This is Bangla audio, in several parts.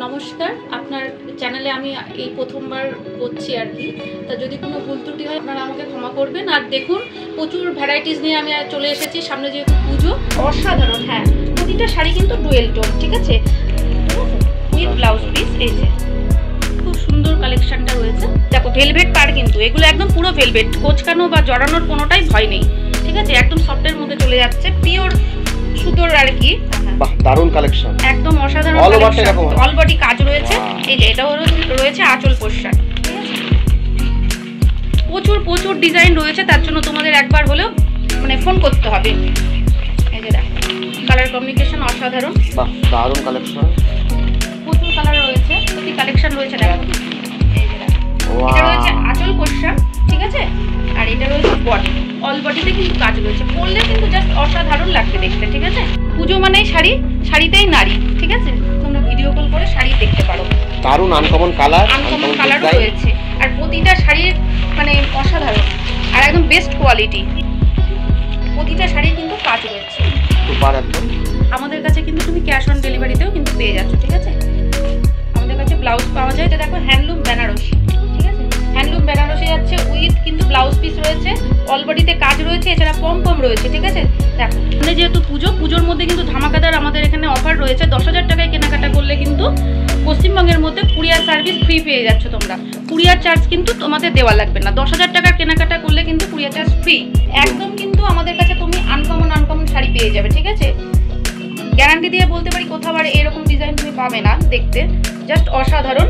নমস্কার, আপনার চ্যানেলে আমি এই প্রথমবার করছি আর কি। তা যদি কোনো ভুল ত্রুটি হয় আপনারা আমাকে ক্ষমা করবেন। আর দেখুন প্রচুর ভ্যারাইটিস নিয়ে আমি চলে এসেছি, সামনে যেহেতু পুজো। অসাধারণ, হ্যাঁ, প্রতিটা শাড়ি কিন্তু ডুয়েল টোন, ঠিক আছে, উইথ ব্লাউজ পিস। এই যে খুব সুন্দর কালেকশনটা রয়েছে, দেখো ভেলভেট পার, কিন্তু এগুলো একদম পুরো ভেলভেট, কোচকানো বা জড়ানোর কোনোটাই ভয় নেই, ঠিক আছে, একদম সফটের মধ্যে চলে যাচ্ছে, পিওর সুতোর আর কি। বাহ, দারুণ কালেকশন, একদম অসাধারণ। অল বডি কাজ রয়েছে। এই যে এটাও রয়েছে আঁচল পোশাক, ঠিক আছে, প্রচুর প্রচুর ডিজাইন রয়েছে, তার জন্য তোমাদের একবার হলেও মানে ফোন করতে হবে। এই যে দেখো কালার কম্বিনেশন অসাধারণ, বাহ দারুণ কালেকশন, প্রচুর কালার রয়েছে, প্রতি কালেকশন রয়েছে। দেখো এই যে দেখো এটা রয়েছে আঁচল পোশাক, ঠিক আছে, আর এটা রয়েছে বডি, অল বডিতে কিন্তু কাজ রয়েছে, পরলে কিন্তু জাস্ট অসাধারণ লাগবে দেখতে, ঠিক আছে। পুজো মানেই শাড়ি, শাড়িতেই নারী, ঠিক আছে, তোমরা ভিডিও কল করে শাড়ি দেখতে পারো। দারুণ আনকমন কালার, আনকমন কালারও রয়েছে, আর প্রতিটা শাড়ির মানে অসাধারণ আর একদম বেস্ট কোয়ালিটি, প্রতিটা শাড়ির কিন্তু কাজ রয়েছে সুপার একদম। আমাদের কাছে কিন্তু তুমি ক্যাশ অন ডেলিভারিতেও কিন্তু পেয়ে যাচ্ছ, ঠিক আছে। আমাদের কাছে ব্লাউজ পাওয়া যায়, এটা দেখো হ্যান্ডলুম বেনারসি, ঠিক আছে, হ্যান্ডলুম বেনারসি যাচ্ছে উইথ কিন্তু ব্লাউজ পিস রয়েছে, অল বডিতে কাজ রয়েছে, এছাড়া পম রয়েছে, ঠিক আছে। দেখো মানে যেহেতু পুজোর মধ্যে কিন্তু ধামাকাদার আমাদের এখানে অফার রয়েছে। 10,000 টাকায় কেনাকাটা করলে কিন্তু পশ্চিমবঙ্গের মধ্যে কুরিয়ার সার্ভিস ফ্রি পেয়ে যাচ্ছ তোমরা, কুরিয়ার চার্জ কিন্তু তোমাদের দেওয়া লাগবে না। 10,000 টাকার কেনাকাটা করলে কিন্তু কুরিয়ার চার্জ ফ্রি একদম। কিন্তু আমাদের কাছে তুমি আনকমন শাড়ি পেয়ে যাবে, ঠিক আছে, গ্যারান্টি দিয়ে বলতে পারি কোথাও আর এরকম ডিজাইন তুমি পাবে না দেখতে, জাস্ট অসাধারণ।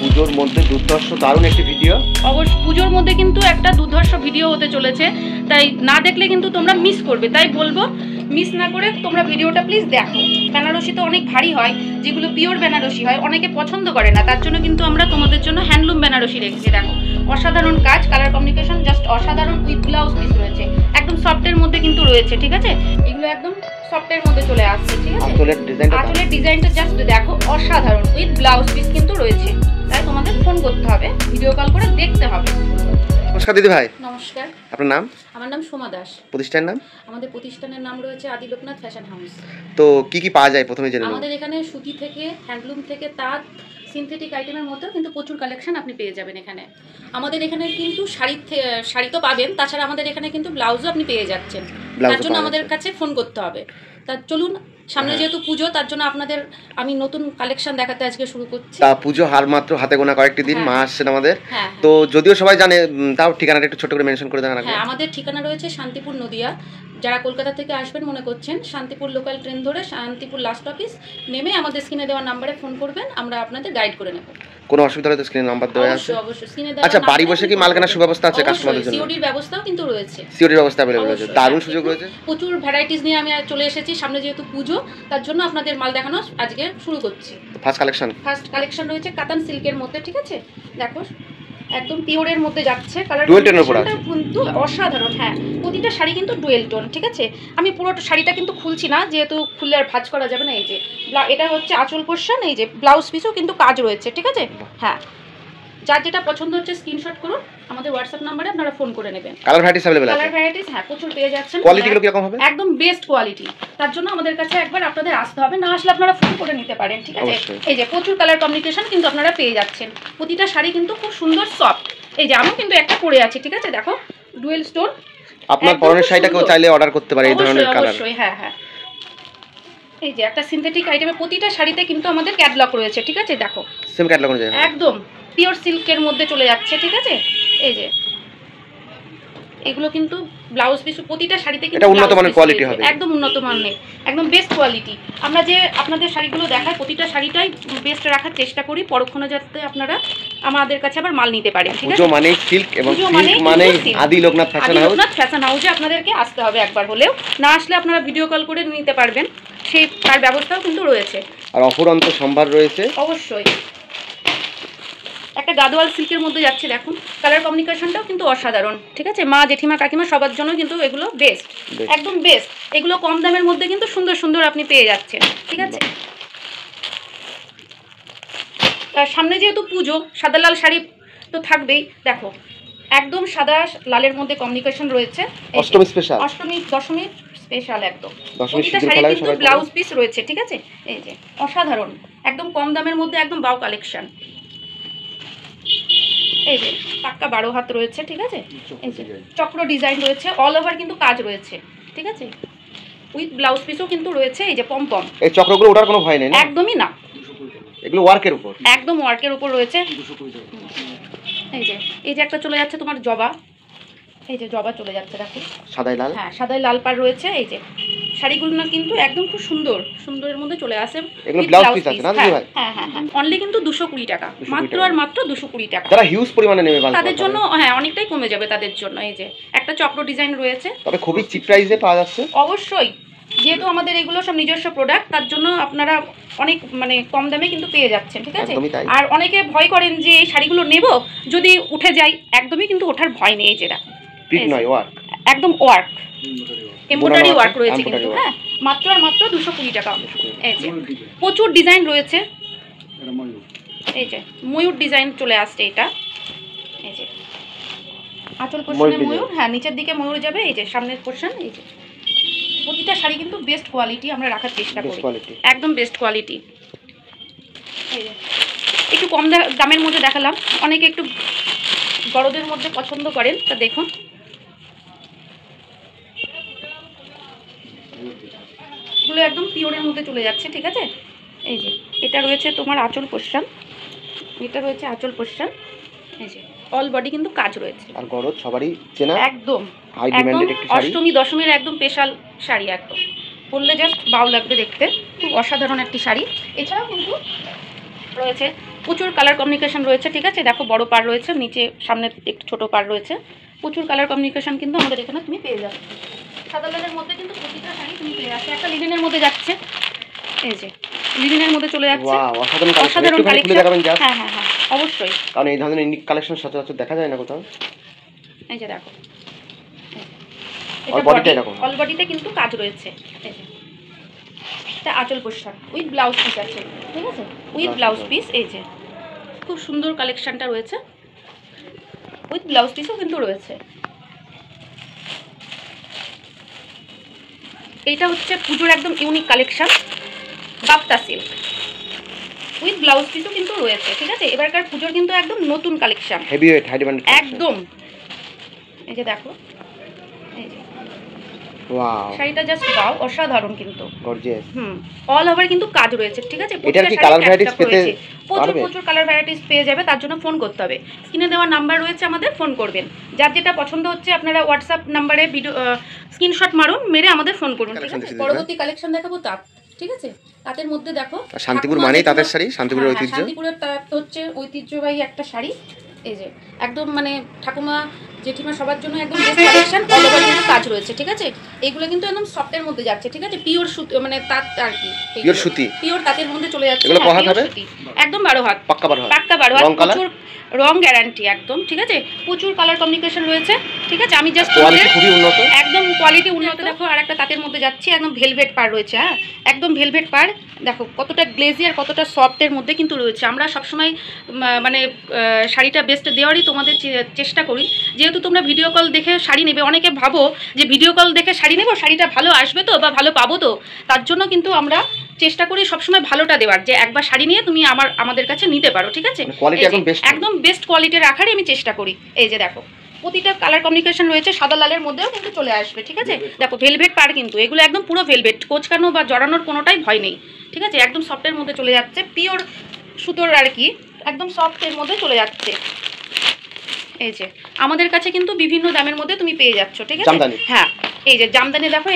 পুজোর মধ্যে দুর্ধর্ষ দারুণ একটি ভিডিও, অবশ্য পুজোর মধ্যে কিন্তু একটা দুর্ধর্ষ ভিডিও হতে চলেছে, তাই না দেখলে কিন্তু তোমরা মিস করবে, তাই বলবো মিস না করে তোমরা ভিডিওটা প্লিজ দেখো। বেনারসি তো অনেক ভারী হয়, যেগুলো পিওর বেনারসি হয় অনেকে পছন্দ করে না, তার জন্য কিন্তু আমরা তোমাদের জন্য হ্যান্ডলুম বেনারসি রেখেছি। দেখো অসাধারণ কাজ, কালার কম্বিনেশন জাস্ট অসাধারণ, উইথ ব্লাউজ পিস রয়েছে, একদম সফটের মধ্যে কিন্তু রয়েছে, ঠিক আছে, এগুলো একদম সফটের মধ্যে চলে আসছে, ঠিক আছে। আঁচলের ডিজাইনটা জাস্ট দেখো অসাধারণ, উইথ ব্লাউজ পিস কিন্তু রয়েছে, তাই তোমাদের ফোন করতে হবে, ভিডিও কল করে দেখতে হবে। নমস্কার দিদি ভাই। নমস্কার, আপনার নাম? আমার নাম সোমা দাস। প্রতিষ্ঠানের নাম? আমাদের প্রতিষ্ঠানের নাম রয়েছে আদি লোকনাথ ফ্যাশন হাউস। তো কি কি পাওয়া যায় প্রথমে জেনে নেব। আমাদের এখানে সুতি থেকে, হ্যান্ডলুম থেকে, তাঁত, সিনথেটিক আইটেমের মধ্যেও কিন্তু প্রচুর কালেকশন আপনি পেয়ে যাবেন এখানে। আমাদের এখানে কিন্তু শাড়ি তো পাবেন, তাছাড়া আমাদের এখানে কিন্তু ব্লাউজও আপনি পেয়ে যাচ্ছেন, তার জন্য আমাদের কাছে ফোন করতে হবে। তা চলুন, সামনে যেহেতু পুজো, তার জন্য আপনাদের আমি নতুন কালেকশন দেখাতে আজকে শুরু করছি। তা পুজো হার মাত্র হাতে গোনা কয়েকটি দিন, মা আসছেন আমাদের। হ্যাঁ, তো যদিও সবাই জানে, তাও ঠিকানাটা একটু ছোট করে মেনশন করে দেন। হ্যাঁ, আমাদের ঠিকানা রয়েছে শান্তিপুর নদিয়া। যারা কলকাতা থেকে আসবেন মনে করছেন, শান্তিপুর লোকাল ট্রেন ধরে শান্তিপুর লাস্ট অফিস নেমে আমাদের স্ক্রিনে দেওয়া নাম্বারে ফোন করবেন, আমরা আপনাদের গাইড করে নেব। কোনো অসুবিধা হলে তো স্ক্রিনে নাম্বার দেওয়া আছে। অবশ্যই স্ক্রিনে দেওয়া। আচ্ছা, বাড়ি বসে কি মাল কেনার সুব্যবস্থা আছে কাস্টমারদের জন্য? সিওডির ব্যবস্থাও কিন্তু রয়েছে। সিওডির ব্যবস্থা अवेलेबल আছে, দারুণ সুযোগ রয়েছে। প্রচুর ভ্যারাইটিস নিয়ে আমি চলে এসেছি, সামনে যেহেতু পুজো, তার জন্য আপনাদের মাল দেখানো আজকে শুরু করছি। ফার্স্ট কালেকশন রয়েছে কাতান সিল্কের মধ্যে, ঠিক আছে, দেখো একদম পিওরের মধ্যে যাচ্ছে, কালার কিন্তু অসাধারণ। হ্যাঁ, প্রতিটা শাড়ি কিন্তু ডুয়েল টোন, ঠিক আছে। আমি পুরো শাড়িটা কিন্তু খুলছি না, যেহেতু খুললে আর ভাঁজ করা যাবে না। এই যে এটা হচ্ছে আঁচল পোর্শন, এই যে ব্লাউজ পিসও কিন্তু কাজ রয়েছে, ঠিক আছে। হ্যাঁ, যার যেটা পছন্দ হচ্ছে স্ক্রিনশট করুন, আমাদের হোয়াটসঅ্যাপ নাম্বারে আপনারা ফোন করে নেবেন। কালার ভ্যারাইটিস হ্যাঁ প্রচুর পেয়ে যাচ্ছেন। কোয়ালিটিগুলো কি রকম হবে? একদম বেস্ট কোয়ালিটি, তার জন্য আমাদের কাছে একবার আপনাদের আসতে হবে, না আসলে আপনারা ফোন করে নিতে পারেন, ঠিক আছে। এই যে প্রচুর কালার কম্বিনেশন কিন্তু আপনারা পেয়ে যাচ্ছেন, প্রতিটা শাড়ি কিন্তু খুব সুন্দর সফট। এই যে আমি কিন্তু একটা পরে আছি, ঠিক আছে, দেখো ডুয়েল স্টোন, আপনার পরনের শাড়িটাকেও চাইলে অর্ডার করতে পারে এই ধরনের কালার। অবশ্যই, হ্যাঁ হ্যাঁ। এই যে একটা সিনথেটিক আইটেমে প্রতিটা শাড়িতে কিন্তু আমাদের ক্যাটালগ রয়েছে, ঠিক আছে, দেখো সেম ক্যাটালগ অনুযায়ী একদম পিওর সিল্কের মধ্যে চলে যাচ্ছে, ঠিক আছে। এই যে এগুলো কিন্তু ব্লাউজ পিস, প্রতিটা শাড়িতে কিন্তু উন্নত মানের কোয়ালিটি হবে, একদম উন্নত মানের, একদম বেস্ট কোয়ালিটি। আমরা যে আপনাদের শাড়িগুলো দেখাই, প্রতিটা শাড়িটাই বেস্ট রাখার চেষ্টা করি, পরক্ষণে যাতে আপনারা আমাদের কাছে আবার মাল নিতে পারেন, ঠিক আছে। পুজো মানে সিল্ক, এবং সিল্ক মানে আদি লোকনাথ ফ্যাশন হাউসে আপনাদেরকে আসতে হবে একবার হলেও, না আসলে আপনারা ভিডিও কল করে নিতে পারবেন, সেই তার ব্যবস্থাও কিন্তু রয়েছে, আর অফুরন্ত সম্ভার রয়েছে। অবশ্যই একটা গাদোয়াল সিল্কের মধ্যে যাচ্ছে, দেখুন কালার কম্বিনেশনটাও কিন্তু অসাধারণ, ঠিক আছে। মা, জেঠিমা, কাকিমা সবার জন্য কিন্তু এগুলো বেস্ট, একদম বেস্ট। এগুলো কম দামের মধ্যে কিন্তু সুন্দর সুন্দর আপনি পেয়ে যাচ্ছেন, ঠিক আছে। তার সামনে যেহেতু পুজো, সাদা লাল শাড়ি তো থাকবেই, দেখো একদম সাদা লালের মধ্যে কম্বিনেশন রয়েছে, অষ্টমী দশমী স্পেশাল একদম। দশমীর প্রতিটা সিঁদুর শাড়ি খেলায় কিন্তু সবাই ব্লাউজ পিস রয়েছে, ঠিক আছে? এই যে অসাধারণ, একদম কম দামের মধ্যে একদম বাও কালেকশন। এই যে পাক্কা 12 হাত রয়েছে, ঠিক আছে? এই যে চক্র ডিজাইন রয়েছে, অল ওভার কিন্তু কাজ রয়েছে, ঠিক আছে? উইথ ব্লাউজ পিসও কিন্তু রয়েছে। এই যে পমপম, এই চক্রগুলো ওটার কোনো ভয় নেই না? একদমই না, এগুলো ওয়ার্কের উপর, একদম ওয়ার্কের উপর রয়েছে। এই যে একটা চলে যাচ্ছে তোমার জবা, এই যে জবা চলে যাচ্ছে দেখো, সাদাই লাল। হ্যাঁ সাদাই লাল পাড় রয়েছে। এই যে শাড়িগুলো না কিন্তু একদম খুব সুন্দর, সুন্দরের মধ্যে চলে আসে। এগুলো ব্লাউজ পিস আছে না দিদি ভাই? হ্যাঁ হ্যাঁ হ্যাঁ, অনলি কিন্তু 220 টাকা, মাত্র আর মাত্র 220 টাকা। যারা হিউজ পরিমাণে নেবে তাদের জন্য হ্যাঁ অনেকটাই কমে যাবে তাদের জন্য। এই যে একটা চক্র ডিজাইন রয়েছে, তবে খুবই চিপ প্রাইসে পাওয়া যাচ্ছে। অবশ্যই, যেহেতু আমাদের এগুলো সব নিজস্ব প্রোডাক্ট, তার জন্য আপনারা অনেক মানে কম দামে কিন্তু পেয়ে যাচ্ছেন, ঠিক আছে? আর অনেকে ভয় করেন যে এই শাড়িগুলো নেব যদি উঠে যায়, একদমই কিন্তু ওঠার ভয় নেই। এই যে দেখো, একদম ওয়ার্ক, এমব্রয়ডারি ওয়ার্ক রয়েছে কিন্তু, হ্যাঁ মাত্র আর মাত্র 220 টাকা। এই যে প্রচুর ডিজাইন রয়েছে, এই যে ময়ূর ডিজাইন চলে আসছে এটা। এই যে আঁচল পোর্শনে ময়ূর, হ্যাঁ নিচের দিকে ময়ূর যাবে। এই যে সামনের পোর্শন। এই যে প্রতিটা শাড়ি কিন্তু বেস্ট কোয়ালিটি আমরা রাখার চেষ্টা করি, একদম বেস্ট কোয়ালিটি। এই যে একটু কম দামের মধ্যে দেখালাম, অনেকে একটু বড়দের মধ্যে পছন্দ করেন, তা দেখুন এগুলো একদম পিওরের মধ্যে চলে যাচ্ছে, ঠিক আছে? এই যে এটা রয়েছে তোমার আঁচল পোর্শন, এটা রয়েছে আঁচল পোর্শন। এই যে অল বডি কিন্তু কাজ রয়েছে, আর গরজ সবারই চেনা, একদম হাই ডিমান্ডেড একটি শাড়ি, অষ্টমী দশমীর একদম স্পেশাল শাড়ি, একদম পরলে জাস্ট ভালো লাগবে দেখতে, খুব অসাধারণ একটি শাড়ি। এছাড়াও কিন্তু রয়েছে প্রচুর কালার কমিউনিকেশন রয়েছে, ঠিক আছে? দেখো বড় পাড় রয়েছে, নিচে সামনে একটু ছোট পাড় রয়েছে, প্রচুর কালার কমিউনিকেশন কিন্তু আমাদের এখানে তুমি পেয়ে যাবে। সাদা লালের মধ্যে কিন্তু প্রতিটা শাড়ি তুমি পেয়ে যাচ্ছে। একটা লিনেনের মধ্যে যাচ্ছে, এই যে লিনেনের মধ্যে চলে যাচ্ছে, অসাধারণ কালেকশন। হ্যাঁ হ্যাঁ হ্যাঁ অবশ্যই, কারণ এই ধরনের ইউনিক কালেকশন সচরাচর দেখা যায় না কোথাও। এই যে দেখো অল বডিতে কিন্তু কাজ রয়েছে। এই যে এটা আঁচল পোর্শন উইথ ব্লাউজ পিস আছে, ঠিক আছে? With blouse piece. এই যে খুব সুন্দর কালেকশনটা রয়েছে, উইথ ব্লাউজ পিসও কিন্তু রয়েছে। এইটা হচ্ছে পুজোর একদম ইউনিক কালেকশন, বাপ্তা সিল্ক উইথ ব্লাউজ পিসও কিন্তু রয়েছে, ঠিক আছে? এবারকার পুজোর কিন্তু একদম নতুন কালেকশন, হেভিওয়েট হাই ডিমান্ড একদম। এই যে দেখো, এই যে ওয়াও, শাড়িটা জাস্ট ওয়াও, অসাধারণ কিন্তু গর্জিয়াস। অল ওভার কিন্তু কাজ রয়েছে, ঠিক আছে? এটার কি কালার ভ্যারাইটিস পেতে প্রচুর কালার ভ্যারাইটিস পেয়ে যাবে, তার জন্য ফোন করতে হবে। স্ক্রিনে দেওয়া নাম্বার রয়েছে আমাদের, ফোন করবেন। যার যেটা পছন্দ হচ্ছে আপনারা হোয়াটসঅ্যাপ নাম্বারে ভিডিও স্ক্রিনশট মারুন, মেরে আমাদের ফোন করুন, ঠিক আছে? পরবর্তী কালেকশন দেখাবো তাঁত, ঠিক আছে? তাঁতের মধ্যে দেখো শান্তিপুর মানেই তাঁতের শাড়ি, শান্তিপুরের ঐতিহ্য। শান্তিপুরের তাঁত হচ্ছে ঐতিহ্যবাহী একটা শাড়ি। এই যে একদম মানে ঠাকুমা জেঠিমা সবার জন্য একদম বেস্ট কালেকশন, অল ওভার কিন্তু কাজ রয়েছে, ঠিক আছে? এগুলো কিন্তু একদম সফটের মধ্যে যাচ্ছে, ঠিক আছে? পিওর সুতি, মানে তাঁত আর কি, পিওর সুতি, পিওর তাঁতের মধ্যে চলে যাচ্ছে। এগুলো কত হবে? একদম 12 হাত, পাক্কা 12 হাত, পাক্কা 12 হাত, প্রচুর রং গ্যারান্টি একদম, ঠিক আছে? প্রচুর কালার কমিউনিকেশন রয়েছে, ঠিক আছে? আমি জাস্ট কোয়ালিটি খুবই উন্নত, একদম কোয়ালিটি উন্নত। দেখো আর একটা তাঁতের মধ্যে যাচ্ছে, একদম ভেলভেট পাড় রয়েছে, হ্যাঁ একদম ভেলভেট পাড়। দেখো কতটা গ্লেজি আর কতটা সফটের মধ্যে কিন্তু রয়েছে। আমরা সবসময় মানে শাড়িটা বেস্ট দেওয়ারই তোমাদের চেষ্টা করি, যেহেতু তোমরা ভিডিও কল দেখে শাড়ি নেবে। অনেকে ভাবো যে ভিডিও কল দেখে শাড়ি নেবো, শাড়িটা ভালো আসবে তো বা ভালো পাবো তো, তার জন্য কিন্তু আমরা চেষ্টা করি সবসময় ভালোটা দেওয়ার, যে একবার শাড়ি নিয়ে তুমি আমাদের কাছে নিতে পারো, ঠিক আছে? একদম বেস্ট কোয়ালিটি রাখারই আমি চেষ্টা করি। এই যে দেখো প্রতিটা কালার কমিউনিকেশন রয়েছে, সাদা লালের মধ্যেও কিন্তু চলে আসবে, ঠিক আছে? দেখো ভেলভেট পাড় কিন্তু, এগুলো একদম পুরো ভেলভেট, কোচকানো বা জড়ানোর কোনোটাই ভয় নেই, ঠিক আছে? একদম সফটের মধ্যে চলে যাচ্ছে, পিওর সুতোর আর কি, একদম সফটের মধ্যে চলে যাচ্ছে। এই যে আমাদের কাছে কিন্তু বিভিন্ন দামের মধ্যে তুমি পেয়ে যাচ্ছ, ঠিক আছে? হ্যাঁ এই যে জামদানি দেখো,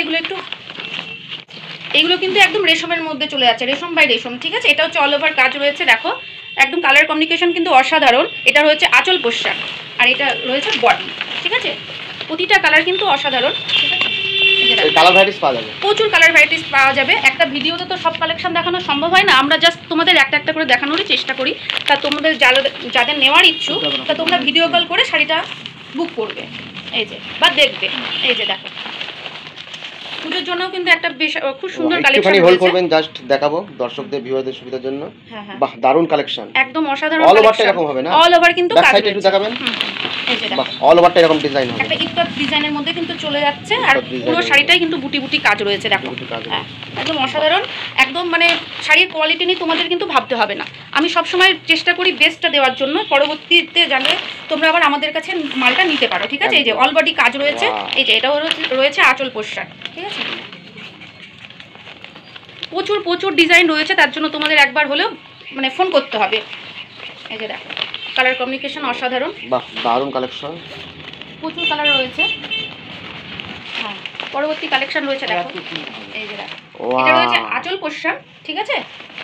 এগুলো কিন্তু একদম রেশমের মধ্যে চলে যাচ্ছে, রেশম বাই রেশম, ঠিক আছে? এটা হচ্ছে অল ওভার কাজ রয়েছে, দেখো একদম কালার কমিউনিকেশন কিন্তু অসাধারণ। এটা রয়েছে আঁচল পোর্শন আর এটা রয়েছে বডি, ঠিক আছে? প্রতিটা কালার কিন্তু অসাধারণ, ঠিক আছে? কালার ভ্যারাইটিস পাওয়া যাবে, প্রচুর কালার ভ্যারাইটিস পাওয়া যাবে। একটা ভিডিওতে তো সব কালেকশন দেখানো সম্ভব হয় না, আমরা জাস্ট তোমাদের একটা একটা করে দেখানোরই চেষ্টা করি। তা তোমাদের যাদের নেওয়ার ইচ্ছুক, তা তোমরা ভিডিও কল করে শাড়িটা বুক করবে, এই যে বা দেখবে। এই যে দেখো পুজোর জন্য কিন্তু একটা বেশ খুব সুন্দর কালেকশন একটুখানি হোল্ড করবেন, জাস্ট দেখাবো দর্শকদের ভিউয়ারদের সুবিধার জন্য। বাহ, দারুণ কালেকশন, একদম অসাধারণ। অল ওভারটা এরকম হবে না? অল ওভার কিন্তু কাজ সাইডে একটু দেখাবেন। এই যে বাহ, অল ওভারটা এরকম ডিজাইন হবে, একটা ইতকাত ডিজাইনের মধ্যে কিন্তু চলে যাচ্ছে, আর পুরো শাড়িটাই কিন্তু বুটি বুটি কাজ রয়েছে। দেখো একদম অসাধারণ, একদম মানে শাড়ির কোয়ালিটি নিয়ে তোমাদের কিন্তু ভাবতে হবে না। আমি সবসময় চেষ্টা করি বেস্টটা দেওয়ার জন্য, পরবর্তীতে জানলে তোমরা আবার আমাদের কাছে মালটা নিতে পারো, ঠিক আছে? এই যে অল বডি কাজ রয়েছে, এই যে এটাও রয়েছে আঁচল পোশাক, ঠিক আছে? প্রচুর প্রচুর ডিজাইন রয়েছে, তার জন্য তোমাদের একবার হলেও মানে ফোন করতে হবে। এই যে দেখো কালার কমিউনিকেশন অসাধারণ, বাহ দারুণ কালেকশন, প্রচুর কালার রয়েছে। হ্যাঁ, পরবর্তী কালেকশন রয়েছে দেখো, এই যে দেখো এটা রয়েছে আঁচল পোশাক, ঠিক আছে?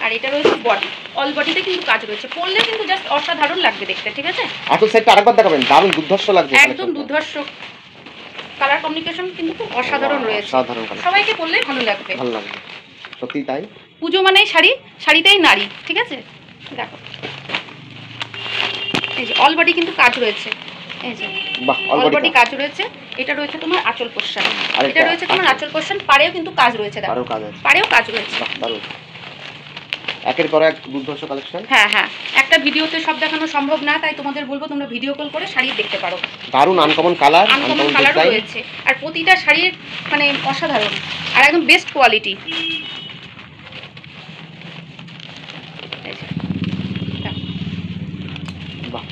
আর এটা রয়েছে বডি, অল বডিতে কিন্তু কাজ রয়েছে, পরলে কিন্তু জাস্ট অসাধারণ লাগবে দেখতে, ঠিক আছে? আঁচল সাইডটা আরেকবার দেখাবেন, দারুণ দুর্ধর্ষ লাগছে, একদম দুর্ধর্ষ কালার কমিউনিকেশন কিন্তু খুব অসাধারণ রয়েছে, অসাধারণ, সবাইকে পরলে ভালো লাগবে, ভালো লাগবে সত্যি তাই। পুজো মানেই শাড়ি, শাড়িতেই নারী, ঠিক আছে? দেখো এই যে অল বডি কিন্তু কাজ রয়েছে, এই যে বাহ অল বডি কাজ রয়েছে। এটা রয়েছে তোমার আঁচল পোশাক, এটা রয়েছে তোমার আঁচল পোশাক, পাড়েও কিন্তু কাজ রয়েছে, দেখো পাড়েও কাজ রয়েছে, বাহ দারুণ, একের পর এক দুর্ধর্ষ কালেকশন। হ্যাঁ হ্যাঁ, একটা ভিডিওতে সব দেখানো সম্ভব না, তাই তোমাদের বলবো তোমরা ভিডিও কল করে শাড়ি দেখতে পারো। দারুণ আনকমন কালার, আনকমন কালার রয়েছে, আর প্রতিটা শাড়ির মানে অসাধারণ আর একদম বেস্ট কোয়ালিটি। বাহ,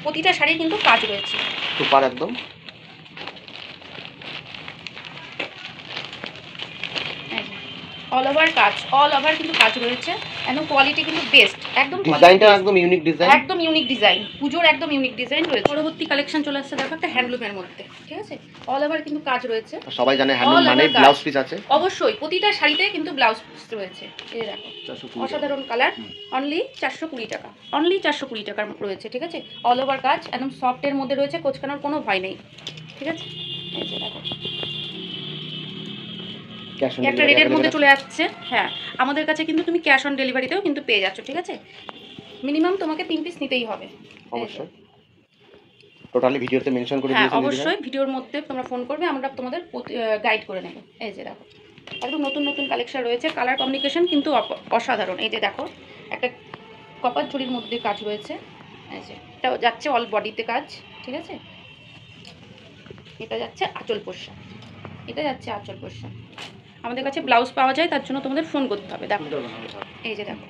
প্রতিটা শাড়ি কিন্তু কাজ রয়েছে, সুপার একদম। অল ওভার কাজ, অল ওভার কিন্তু কাজ রয়েছে, একদম কোয়ালিটি কিন্তু বেস্ট, একদম ডিজাইনটা একদম ইউনিক ডিজাইন, একদম ইউনিক ডিজাইন, পুজোর একদম ইউনিক ডিজাইন রয়েছে। পরবর্তী কালেকশন চলে আসছে দেখো একটা হ্যান্ডলুমের মধ্যে, ঠিক আছে? অল ওভার কিন্তু কাজ রয়েছে, সবাই জানে হ্যান্ডলুম মানে ব্লাউজ পিস আছে, অবশ্যই প্রতিটা শাড়িতে কিন্তু ব্লাউজ পিস রয়েছে। এই দেখো অসাধারণ কালার, অনলি 420 টাকা, অনলি 420 টাকার রয়েছে, ঠিক আছে? অল ওভার কাজ, একদম সফটের মধ্যে রয়েছে, কোচকানোর কোনো ভয় নেই, ঠিক আছে? এই যে দেখো একটা রেডের মধ্যে চলে যাচ্ছে। হ্যাঁ, আমাদের কাছে কিন্তু তুমি ক্যাশ অন ডেলিভারিতেও কিন্তু পেয়ে যাচ্ছ, ঠিক আছে? মিনিমাম তোমাকে 3 পিস নিতেই হবে, অবশ্যই টোটালি ভিডিওতে মেনশন করে দিয়েছি। হ্যাঁ, অবশ্যই ভিডিওর মধ্যে তোমরা ফোন করবে, আমরা তোমাদের গাইড করে নেব। এই যে দেখো একদম নতুন নতুন কালেকশন রয়েছে, কালার কমিউনিকেশন কিন্তু অসাধারণ। এই যে দেখো একটা কপার চুড়ির মধ্যে কাজ রয়েছে, এই যে এটা যাচ্ছে অল বডিতে কাজ, ঠিক আছে? এটা যাচ্ছে আঁচল পোশাক, এটা যাচ্ছে আঁচল পোশাক। আমাদের কাছে ব্লাউজ পাওয়া যায়, তার জন্য তোমাদের ফোন করতে হবে। দেখো এই যে দেখো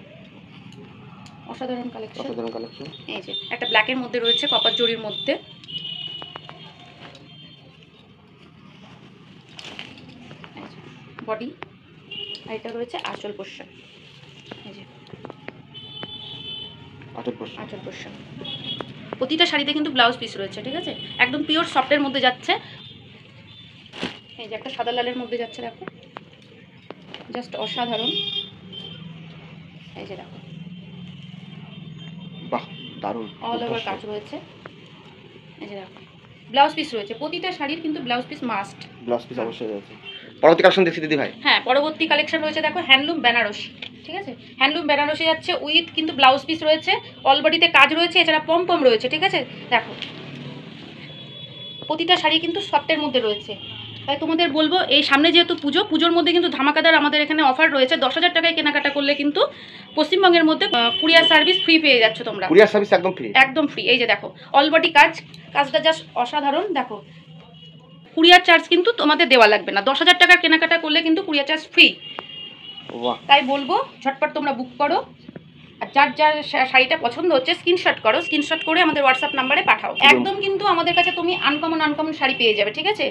অসাধারণ কালেকশন, অসাধারণ কালেকশন। এই যে একটা ব্ল্যাকের মধ্যে রয়েছে কপার জরির মধ্যে, বডি, আর এটা রয়েছে আঁচল পোশাক, এই যে আঁচল পোশাক। প্রতিটা শাড়িতে কিন্তু ব্লাউজ পিস রয়েছে, ঠিক আছে? একদম পিওর সফটের মধ্যে যাচ্ছে। এই যে একটা সাদা লালের মধ্যে যাচ্ছে, দেখো জাস্ট অসাধারণ। এই যে দেখো বাহ দারুণ, অল ওভার কাজ রয়েছে। এই যে দেখো ব্লাউজ পিস রয়েছে, প্রতিটা শাড়ির কিন্তু blouse piece must, blouse piece অবশ্যই রয়েছে। পরবর্তী কালেকশন দেখছি দিদি ভাই। হ্যাঁ, পরবর্তী কালেকশন রয়েছে দেখো হ্যান্ডলুম বেনারসি, ঠিক আছে? হ্যান্ডলুম বেনারসি যাচ্ছে উইথ কিন্তু ব্লাউজ পিস রয়েছে, অল বডিতে কাজ রয়েছে, এছাড়া পম রয়েছে, ঠিক আছে? দেখো প্রতিটা শাড়ি কিন্তু সফটের মধ্যে রয়েছে, তাই তোমাদের বলবো এই সামনে যেহেতু পুজোর মধ্যে কিন্তু ধামাকাদার আমাদের এখানে অফার রয়েছে। 10,000 টাকায় কেনাকাটা করলে কিন্তু পশ্চিমবঙ্গের মধ্যে কুরিয়ার সার্ভিস ফ্রি পেয়ে যাচ্ছ তোমরা, কুরিয়ার সার্ভিস একদম ফ্রি, একদম ফ্রি। এই যে দেখো অল বডি কাজটা জাস্ট অসাধারণ। দেখো কুরিয়ার চার্জ কিন্তু তোমাদের দেওয়া লাগবে না, 10,000 টাকার কেনাকাটা করলে কিন্তু কুরিয়ার চার্জ ফ্রি। তাই বলবো ঝটপট তোমরা বুক করো, আর যার যার শাড়িটা পছন্দ হচ্ছে স্ক্রিনশট করো, স্ক্রিনশট করে আমাদের হোয়াটসঅ্যাপ নাম্বারে পাঠাও। একদম কিন্তু আমাদের কাছে তুমি আনকমন শাড়ি পেয়ে যাবে, ঠিক আছে?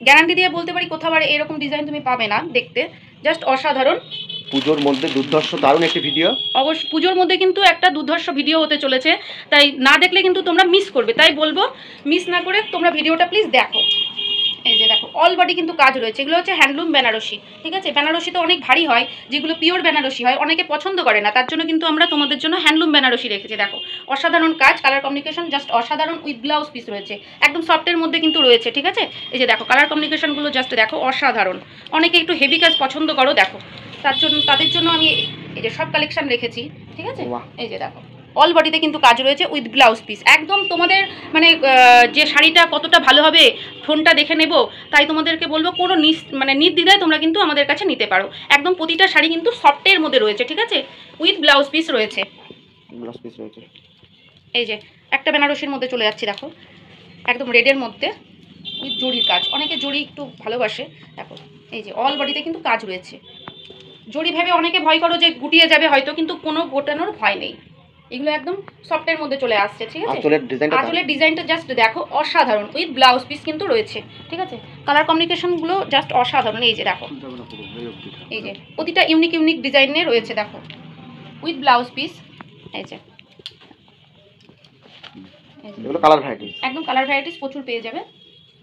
গ্যারান্টি দিয়ে বলতে পারি কোথাও আর এরকম ডিজাইন তুমি পাবে না, দেখতে জাস্ট অসাধারণ। পুজোর মধ্যে দুর্ধর্ষ দারুণ একটি ভিডিও, অবশ্যই পুজোর মধ্যে কিন্তু একটা দুর্ধর্ষ ভিডিও হতে চলেছে, তাই না দেখলে কিন্তু তোমরা মিস করবে, তাই বলবো মিস না করে তোমরা ভিডিওটা প্লিজ দেখো। এই যে দেখো অল বডি কিন্তু কাজ রয়েছে, এগুলো হচ্ছে হ্যান্ডলুম বেনারসি, ঠিক আছে? বেনারসি তো অনেক ভারী হয়, যেগুলো পিওর বেনারসি হয় অনেকে পছন্দ করে না, তার জন্য কিন্তু আমরা তোমাদের জন্য হ্যান্ডলুম বেনারসি রেখেছি। দেখো অসাধারণ কাজ, কালার কমিউনিকেশন জাস্ট অসাধারণ, উইথ ব্লাউজ পিস রয়েছে, একদম সফটের মধ্যে কিন্তু রয়েছে, ঠিক আছে? এই যে দেখো কালার কমিউনিকেশনগুলো জাস্ট দেখো অসাধারণ। অনেকে একটু হেভি কাজ পছন্দ করো, দেখো তাদের জন্য আমি এই যে সব কালেকশন রেখেছি, ঠিক আছে? এই যে দেখো অল বডিতে কিন্তু কাজ রয়েছে উইথ ব্লাউজ পিস। একদম তোমাদের মানে যে শাড়িটা কতটা ভালো হবে ফোনটা দেখে নেব, তাই তোমাদেরকে বলবো কোনো নির্দ্বিধায় তোমরা কিন্তু আমাদের কাছে নিতে পারো। একদম প্রতিটা শাড়ি কিন্তু সফটের মধ্যে রয়েছে, ঠিক আছে, উইথ ব্লাউজ পিস রয়েছে। এই যে একটা বেনারসির মধ্যে চলে যাচ্ছি, দেখো একদম রেডের মধ্যে উইথ জরির কাজ। অনেকে জরি একটু ভালোবাসে, দেখো এই যে অল বডিতে কিন্তু কাজ রয়েছে। জরি ভেবে অনেকে ভয় করো যে গুটিয়ে যাবে হয়তো, কিন্তু কোনো গোটানোর ভয় নেই। এগুলো একদম সফটের মধ্যে চলে আসছে, ঠিক আছে। আঁচলের ডিজাইনটা জাস্ট দেখো অসাধারণ, উইথ ব্লাউজ পিস কিন্তু রয়েছে, ঠিক আছে। কালার কম্বিনেশনগুলো জাস্ট অসাধারণ। এই যে দেখো, এই যে প্রতিটা ইউনিক ইউনিক ডিজাইনে রয়েছে, দেখো উইথ ব্লাউজ পিস। এই যে একদম কালার ভ্যারাইটিস প্রচুর পেয়ে যাবে।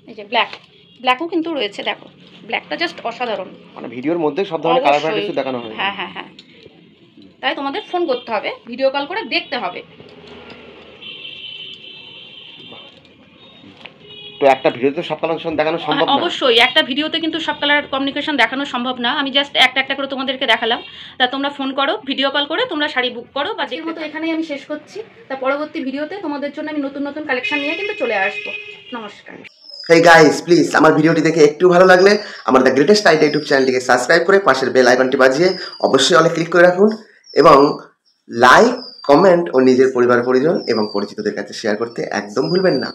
এই যে ব্ল্যাকও কিন্তু রয়েছে, দেখো ব্ল্যাকটা জাস্ট অসাধারণ, মানে ভিডিওর মধ্যে সব ধরনের কালার ভ্যারাইটিস দেখানো হয়। হ্যাঁ হ্যাঁ হ্যাঁ, তাই তোমাদের ফোন করতে হবে, ভিডিও কল করে দেখতে হবে। তো একটা ভিডিওতে সব কালেকশন দেখানো সম্ভব না, অবশ্যই একটা ভিডিওতে কিন্তু সব কালার কমিউনিকেশন দেখানো সম্ভব না। আমি জাস্ট একটা একটা করে তোমাদেরকে দেখালাম। তা তোমরা ফোন করো, ভিডিও কল করে তোমরা শাড়ি বুক করো। বা যের মতো এখানেই আমি শেষ করছি। তা পরবর্তী ভিডিওতে তোমাদের জন্য আমি নতুন নতুন কালেকশন নিয়ে কিন্তু চলে আসবো। নমস্কার। হেই গাইস, প্লিজ আমার ভিডিওটি দেখে একটু ভালো লাগলে আমার দ্য গ্রেটেস্ট আইডিয়া ইউটিউব চ্যানেলটিকে সাবস্ক্রাইব করে পাশের বেল আইকনটি বাজিয়ে অবশ্যই অলে ক্লিক করে রাখুন, এবং লাইক, কমেন্ট ও নিজের পরিবার পরিজন এবং পরিচিতদের কাছে শেয়ার করতে একদম ভুলবেন না।